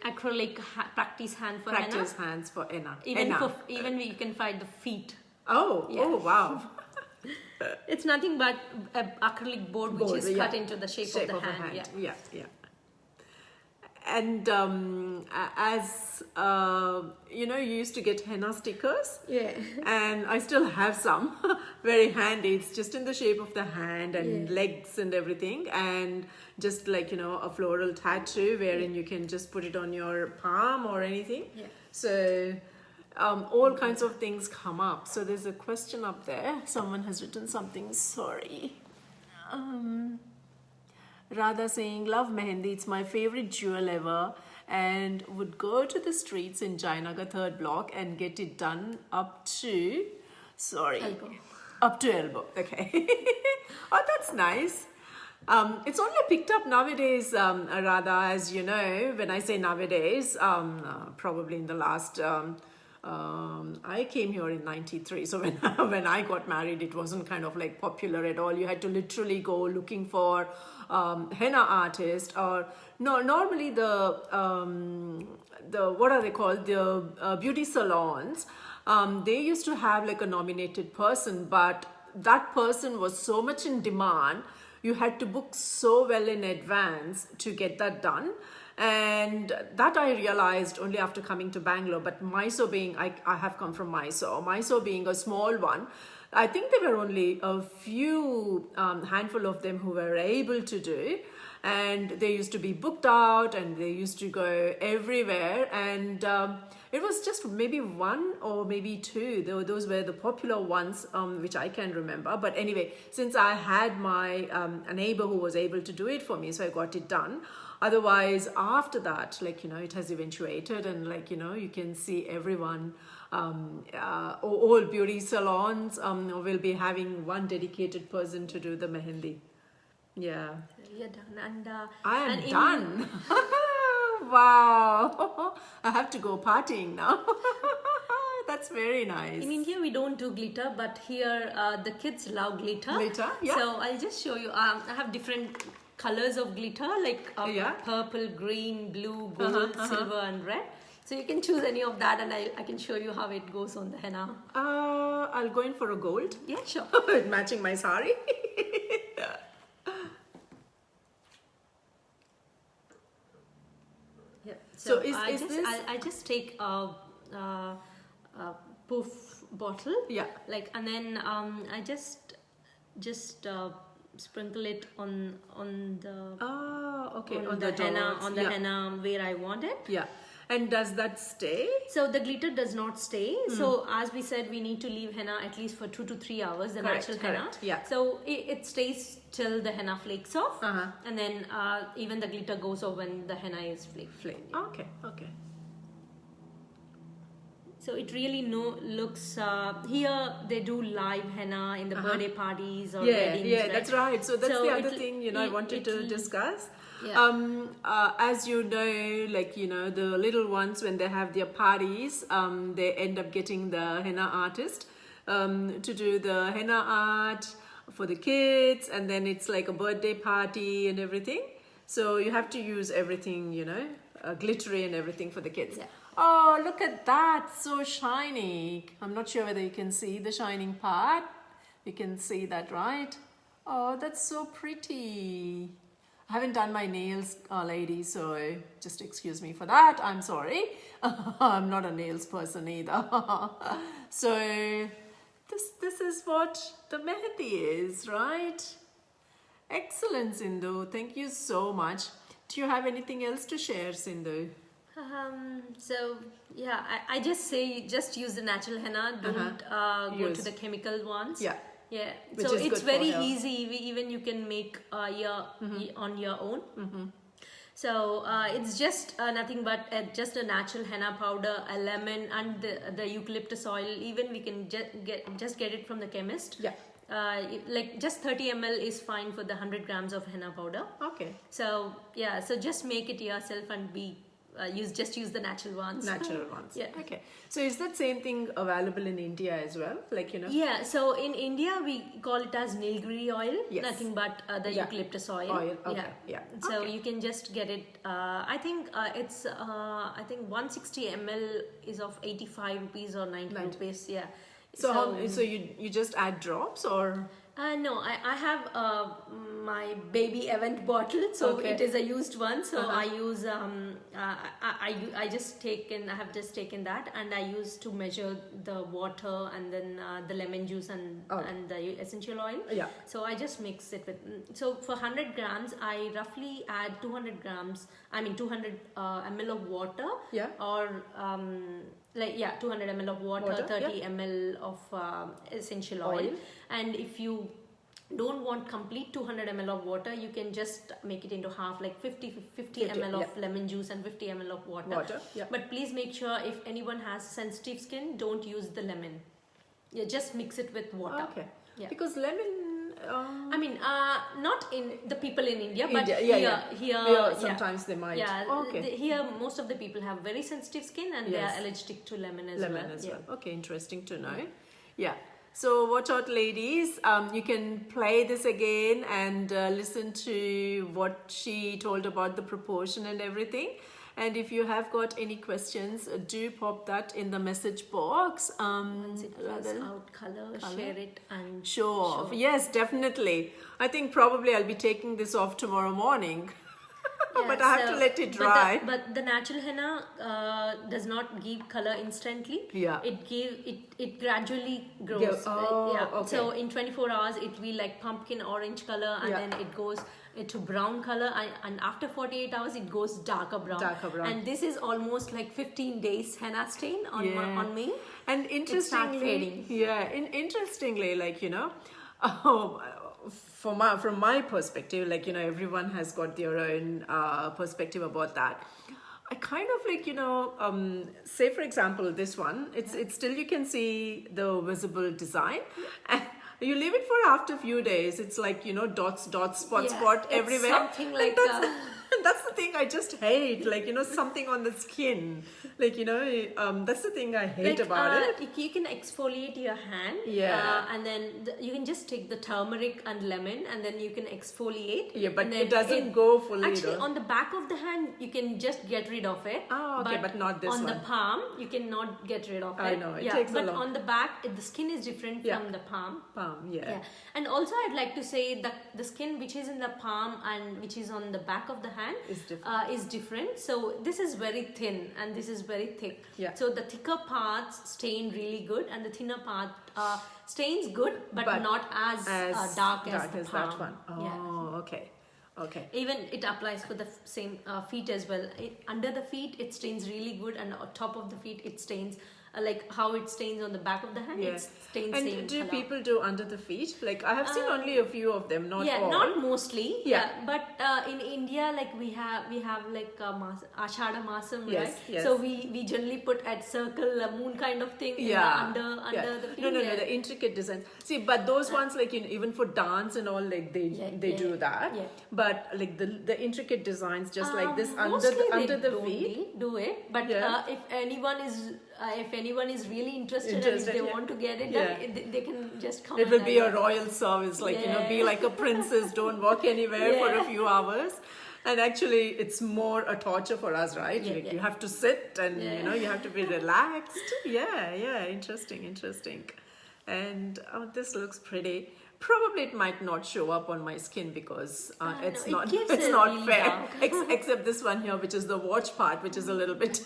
practice hand for practice henna. hands for henna. Even you can find the feet. Oh. Yeah. Oh wow. It's nothing but an acrylic board which is cut into the shape of the hand. Yeah. And as you know, you used to get henna stickers. Yeah. And I still have some, very handy. It's just in the shape of the hand and legs and everything, and just like, you know, a floral tattoo wherein you can just put it on your palm or anything. Yeah. So all kinds of things come up. So there's a question up there. Someone has written something. Sorry. Radha saying, love mehendi, it's my favorite jewel ever, and would go to the streets in Jayanagar 3rd block and get it done up to Elbow. Up to elbow. Okay. Oh, that's nice. It's only picked up nowadays, Radha, as you know. When I say nowadays, probably in the last I came here in 93, so when I got married, it wasn't kind of like popular at all. You had to literally go looking for henna artist, or no, normally the what are they called, the beauty salons. They used to have like a nominated person, but that person was so much in demand, you had to book so well in advance to get that done. And that I realized only after coming to Bangalore. But Mysore being, I have come from Mysore being a small one, I think there were only a few handful of them who were able to do, and they used to be booked out and they used to go everywhere, and it was just maybe one or maybe two. Those were the popular ones, which I can remember. But anyway, since I had my a neighbor who was able to do it for me, so I got it done. Otherwise, after that, like, you know, it has eventuated, and like, you know, you can see everyone, all beauty salons will be having one dedicated person to do the mehendi. Yeah. You're done. And I am done. Wow. I have to go partying now. That's very nice. In India, we don't do glitter, but here the kids love glitter. Glitter, yeah. So I'll just show you. I have different colors of glitter, like purple, green, blue, gold, silver and red. So you can choose any of that, and I can show you how it goes on the henna. I'll go in for a gold. Yeah, sure. Matching my sari. Yeah. So I just take a poof bottle. Yeah. Like, and then I just sprinkle it on the on the henna dots. henna where I want it. Yeah. And does that stay? So the glitter does not stay. So as we said, we need to leave henna at least for 2 to 3 hours. The natural henna. Yeah. So it stays till the henna flakes off, and then even the glitter goes off when the henna is flaked. Okay. Okay. So it really looks here they do live henna in the birthday parties or weddings. Yeah, right? that's right. So that's the other thing, I wanted to discuss. Yeah. As you know, like, the little ones, when they have their parties, they end up getting the henna artist to do the henna art for the kids, and then it's like a birthday party and everything. So you have to use everything, glittery and everything for the kids. Yeah. Oh, look at that, so shiny. I'm not sure whether you can see the shining part. You can see that, right? Oh, that's so pretty. I haven't done my nails, ladies, so just excuse me for that. I'm sorry. I'm not a nails person either. So this is what the mehendi is, right? Excellent, Sindhu. Thank you so much. Do you have anything else to share, Sindhu? So yeah, I just say just use the natural henna. Don't go to the chemical ones. Yeah. Yeah. Which So is it's good for very hair. easy. Even you can make on your own. So it's just nothing but just a natural henna powder, a lemon, and the eucalyptus oil. Even we can just get it from the chemist. Yeah. Like just 30 ml is fine for the 100 grams of henna powder. Okay. So yeah, so just make it yourself and use the natural ones. Natural ones. Yeah. Okay. So is that same thing available in India as well? Like, Yeah, so in India we call it as nilgiri oil, Yes. nothing but the eucalyptus oil. Okay. Yeah. So Okay. you can just get it. I think it's 160 ml is of 85 rupees or 90 rupees. Yeah. So you just add drops or? No, I have my baby event bottle, so Okay. it is a used one. So I use I just have just taken that, and I use to measure the water and then the lemon juice and the essential oil. Yeah. So I just mix it with. So for 100 grams, I roughly add 200 ml of water. Yeah. Or 200 ml of water, 30 ml of essential oil. And if you don't want complete 200 ml of water, you can just make it into half, like 50 ml of lemon juice and 50 ml of water. Yeah. But please make sure, if anyone has sensitive skin, don't use the lemon. Yeah, just mix it with water. Okay. Yeah. Because lemon. I mean, not in the people in India, but India, here sometimes they might. Yeah, Okay. here most of the people have very sensitive skin, and they are allergic to lemon as well. Okay, interesting to know. Yeah. So watch out, ladies. You can play this again and listen to what she told about the proportion and everything. And if you have got any questions, do pop that in the message box. Once it fills out color, share it and Sure. Yes, definitely. I think probably I'll be taking this off tomorrow morning. But I have to let it dry. But the natural henna does not give color instantly. Yeah. It gradually grows. Okay. So in 24 hours it will be like pumpkin orange color, and then it goes to brown color, and after 48 hours it goes darker brown. And this is almost like 15 days henna stain on me. And interestingly, interestingly, like, from my perspective, like, everyone has got their own perspective about that. I kind of like, say for example, this one, it's still, you can see the visible design, and you leave it for after a few days, it's like, dots, spot everywhere. Something like that's the thing I just hate, like, something on the skin, like, that's the thing I hate about it. You can exfoliate your hand, and then you can just take the turmeric and lemon, and then you can exfoliate. Yeah, but it doesn't go fully. Actually, on the back of the hand, you can just get rid of it. Oh, okay, but not this on one. the palm, you cannot get rid of it. I know, it takes a but long. on the back, the skin is different from the palm. And also I'd like to say that the skin which is in the palm and which is on the back of the hand is different. So this is very thin and this is very thick. So the thicker parts stain really good, and the thinner part stains good, but not as dark as the palm. That one. Oh, okay. Even it applies for the same feet as well. Under the feet it stains really good, and on top of the feet it stains like how it stains on the back of the hand. It stains and same do color. People do under the feet? Like, I have seen only a few of them, not all. Not mostly. But in India, like we have like Ashada Masam, right? So we generally put at circle a moon kind of thing in the under the feet. No, the intricate designs. See, but those ones, like, even for dance and all, like they do that. But like the intricate designs, just like this under the feet, do it. But if anyone is really interested and if they want to get it done, they can just come. It will be a royal service, like, be like a princess, don't walk anywhere for a few hours. And actually, it's more a torture for us, right? Like, you have to sit and, you have to be relaxed. Interesting. And this looks pretty. Probably it might not show up on my skin because it's no, not it gives it's it not really fair. dark. Except this one here, which is the watch part, which is a little bit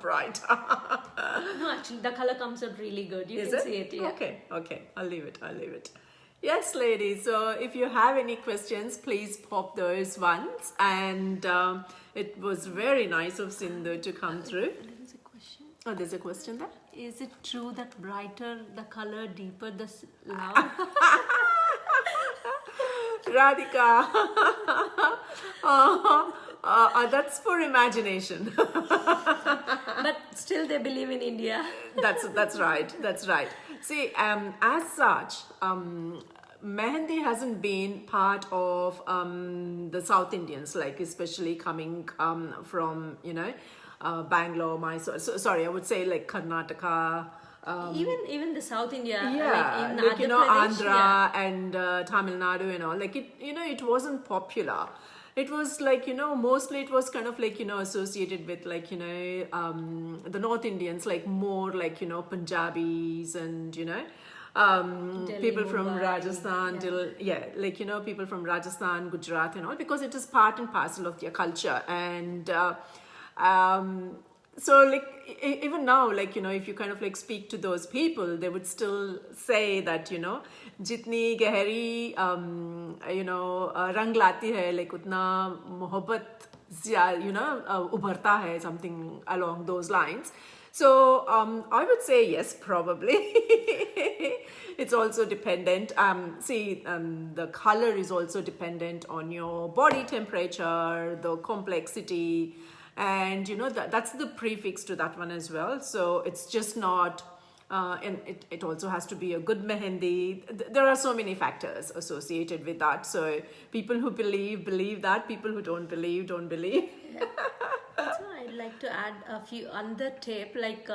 bright. No, actually, the color comes out really good. You Is can it? see it. Yeah. Okay. I'll leave it. Yes, ladies. So if you have any questions, please pop those ones. And it was very nice of Sindhu to come through. There is a question. Oh, there's a question there. Is it true that brighter the color, deeper the love? Radhika. That's for imagination. But still, they believe in India. That's right. See, as such, Mehendi hasn't been part of the South Indians, like especially coming from Bangalore, Mysore. Sorry, I would say like Karnataka. Even the South India, Yeah, like in Andhra Pradesh, Andhra and Tamil Nadu and all. Like it wasn't popular. It was like, mostly it was kind of like, associated with like, the North Indians, like more like, Punjabis and, Delhi, people from Mumbai, Rajasthan, people from Rajasthan, Gujarat and all, because it is part and parcel of their culture. And so like even now, like, if you kind of like speak to those people, they would still say that, jitni gehri, rang lati hai, like utna mohabbat, ubharta hai, something along those lines. So I would say yes, probably. It's also dependent. The color is also dependent on your body temperature, the complexity, and that's the prefix to that one as well. So it's just not, and it also has to be a good mehendi. There are so many factors associated with that. So people who believe that. People who don't believe. So I'd like to add a few other tip, like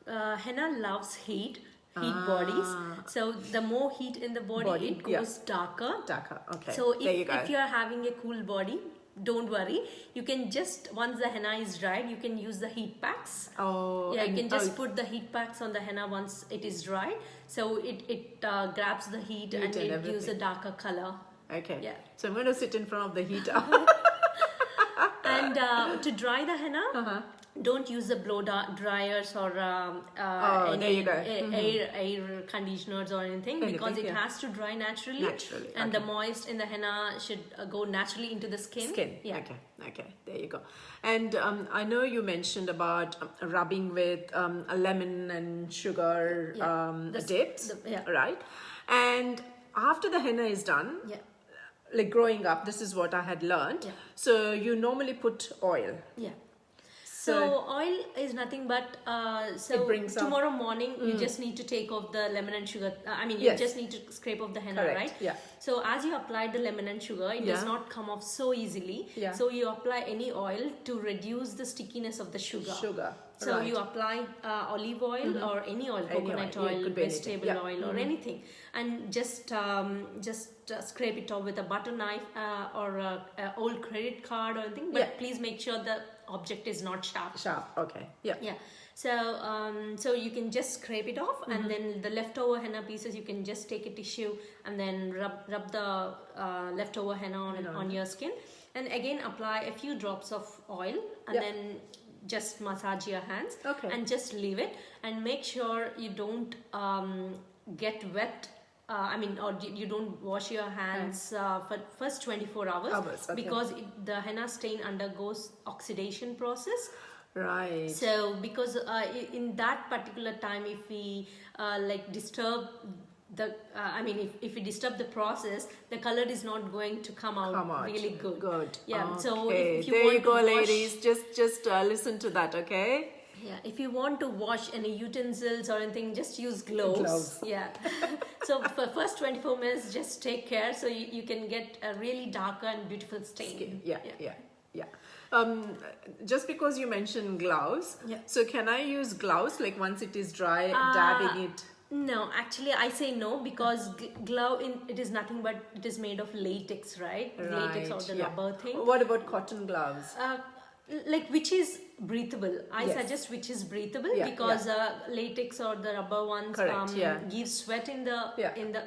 henna loves heat bodies. So the more heat in the body it goes darker. Okay. So there you go. if you're having a cool body, don't worry. You can just, once the henna is dried, you can use the heat packs. Oh, yeah, you can just put the heat packs on the henna once it is dried. So it grabs the heat and it gives a darker color. Okay. Yeah. So I'm going to sit in front of the heater. And to dry the henna, don't use the blow dryers or any air conditioners or anything, because it has to dry naturally. And the moist in the henna should go naturally into the skin. Yeah. Okay, there you go. And I know you mentioned about rubbing with a lemon and sugar dips, right? And after the henna is done, like growing up, this is what I had learned. So you normally put oil. Yeah. So oil is nothing but tomorrow morning you just need to take off the lemon and sugar. You just need to scrape off the henna, right? Yeah. So as you apply the lemon and sugar, it does not come off so easily. Yeah. So you apply any oil to reduce the stickiness of the sugar. So you apply olive oil or any oil, coconut oil, vegetable oil or anything, and just scrape it off with a butter knife or a old credit card or anything. But please make sure the object is not sharp. Okay. Yeah. So you can just scrape it off, and then the leftover henna pieces you can just take a tissue and then rub the leftover henna on your skin, and again apply a few drops of oil, and then just massage your hands and just leave it, and make sure you don't get wet. Or you don't wash your hands for first 24 hours, because the henna stain undergoes oxidation process. Right. So because in that particular time, if we disturb the, if we disturb the process, the color is not going to come out really good. Yeah. Okay. So if you there want you go, to wash, ladies. Just listen to that, okay? Yeah, if you want to wash any utensils or anything, just use gloves. Yeah. So for first 24 minutes, just take care so you can get a really darker and beautiful stain. Yeah. Just because you mentioned gloves, so can I use gloves like once it is dry, dabbing it? No, actually I say no, because glove it is nothing but it is made of latex, right? Latex or the rubber thing. What about cotton gloves? Which is breathable. I suggest which is breathable, because latex or the rubber ones give sweat in the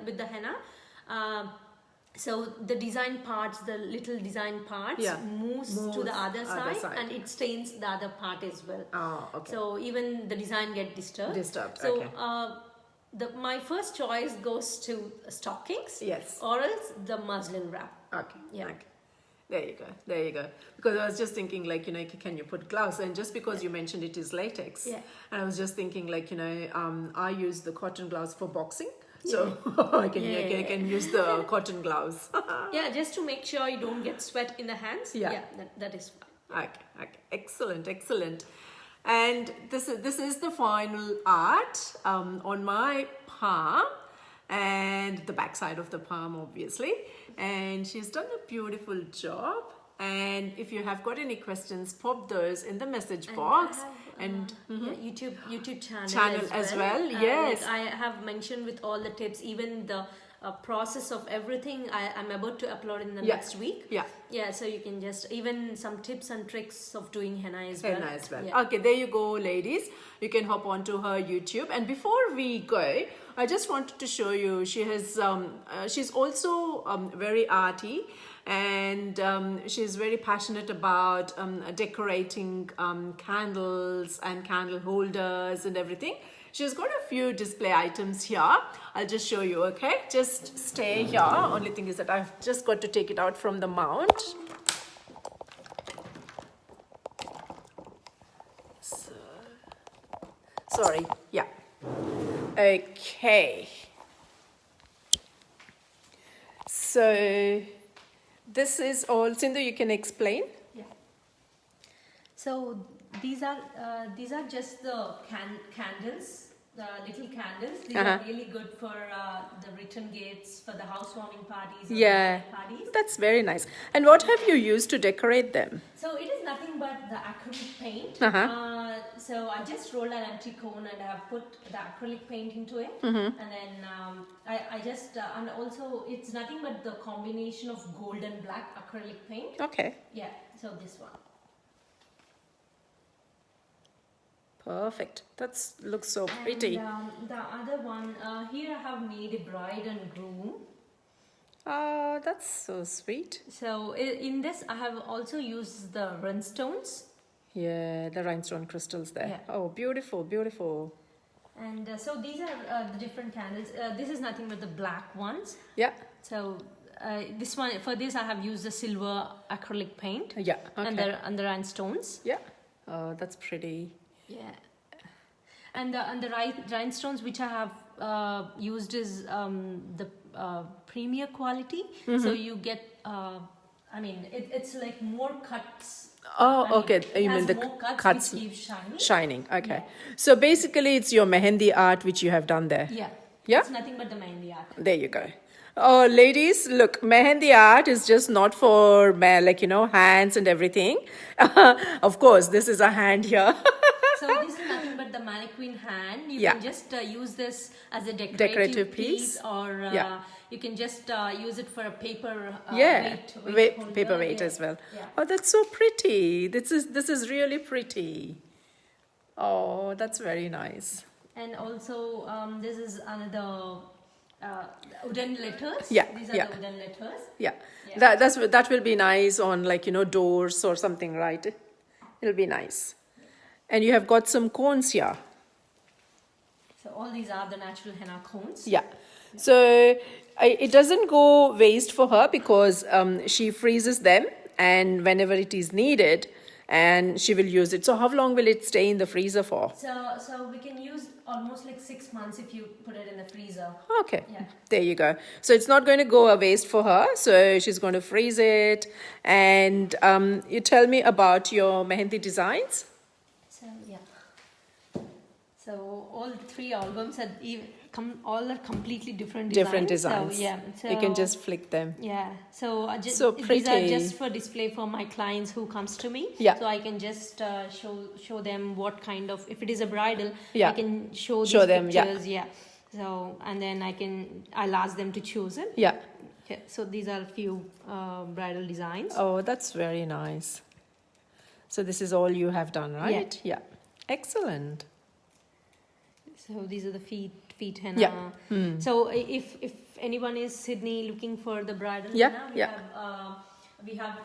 with the henna. So the design parts, the little design parts, moves to the other side, and it stains the other part as well. Oh, okay. So even the design get disturbed. So, my first choice goes to stockings. Yes. Or else the muslin wrap. Okay. Yeah. Okay. There you go. Because I was just thinking, like, you know, can you put gloves? And just because you mentioned it is latex, and I was just thinking, like, you know, I use the cotton gloves for boxing. So I can use the cotton gloves. Yeah, just to make sure you don't get sweat in the hands. Yeah, that is fine. Okay. Excellent. And this is the final art on my palm and the back side of the palm, obviously. And she's done a beautiful job. And if you have got any questions, pop those in the message box. And YouTube channel as well. Yes, like I have mentioned with all the tips, even the process of everything I'm about to upload in the next week. So you can just, even some tips and tricks of doing henna as well. Okay, there you go, ladies. You can hop onto her YouTube. And before we go, I just wanted to show you, she has she's also very arty, and she's very passionate about decorating candles and candle holders and everything. She's got a few display items here. I'll just show you, okay? Just stay here. Only thing is that I've just got to take it out from the mount. So, sorry, yeah. Okay. So this is all. Sindhu, you can explain. Yeah. So these are just the candles, the little candles. These are really good for the return gifts, for the housewarming parties. Yeah, parties. That's very nice. And what have you used to decorate them? So it is nothing but the acrylic paint. So I just rolled an empty cone and I have put the acrylic paint into it. And then I just, and also it's nothing but the combination of gold and black acrylic paint. Okay. Yeah, so this one. Perfect. That looks so pretty. And the other one, here I have made a bride and groom. That's so sweet. So in this I have also used the rhinestones. Yeah, the rhinestone crystals there. Yeah. Oh, beautiful. And so these are the different candles. This is nothing but the black ones. Yeah. So this one, for this I have used the silver acrylic paint. Yeah. Okay. And the rhinestones. Yeah. Oh, that's pretty. Yeah. And the rhinestones which I have used is the premier quality. So you get, I mean, it's like more cuts. Okay. You mean the cuts which keep shining. Okay. Yeah. So basically it's your mehendi art which you have done there. Yeah. Yeah. It's nothing but the mehendi art. There you go. Oh, ladies, look, mehendi art is just not for, like, you know, hands and everything. Of course, this is a hand here. So this is nothing but the mannequin hand. You can just use this as a decorative piece, or you can just use it for a paper paperweight as well. Yeah. Oh, that's so pretty. This is really pretty. Oh, that's very nice. And also this is another wooden letters. Yeah. These are the wooden letters. Yeah. That will be nice on, like, you know, doors or something, right? It'll be nice. And you have got some cones here. So all these are the natural henna cones. Yeah. So it doesn't go waste for her because she freezes them, and whenever it is needed, and she will use it. So how long will it stay in the freezer for? So we can use almost like 6 months if you put it in the freezer. Okay. Yeah. There you go. So it's not going to go a waste for her. So she's going to freeze it. And you tell me about your mehendi designs. So all 3 albums are all are completely different designs. So you can just flick them. Yeah. So so pretty. These are just for display for my clients who comes to me. Yeah. So I can just show them what kind of, if it is a bridal, I can show them pictures. Yeah. So and then I'll ask them to choose it. Yeah. Okay. So these are a few bridal designs. Oh, that's very nice. So this is all you have done, right? Yeah. So these are the feet henna. Yeah. So if anyone is Sydney looking for the bridal Yeah, henna, yeah. We have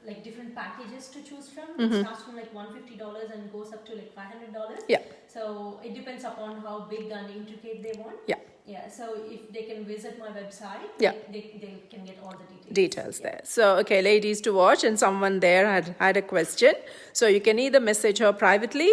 like different packages to choose from. It starts from like $150 and goes up to like $500. Yeah. So it depends upon how big and intricate they want. Yeah. Yeah. So if they can visit my website, Yeah. they can get all the Details Yeah. there. So, okay, ladies to watch, and someone there had a question. So you can either message her privately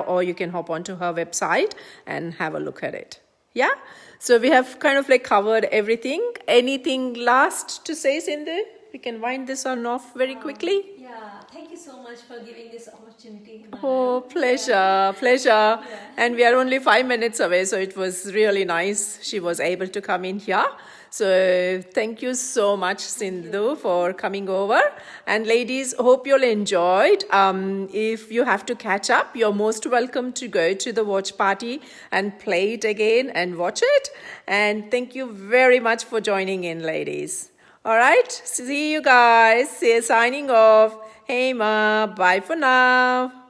or you can hop onto her website and have a look at it. Yeah? So we have kind of like covered everything. Anything last to say, Sindhu? We can wind this on off very quickly. Yeah, thank you so much for giving this opportunity. Oh, pleasure, pleasure. And we are only 5 minutes away, so it was really nice she was able to come in here. So thank you so much, Sindhu, for coming over. And ladies, hope you'll enjoyed. If you have to catch up, you're most welcome to go to the watch party and play it again and watch it. And thank you very much for joining in, ladies. All right, see you guys. Signing off. Hey, Ma, bye for now.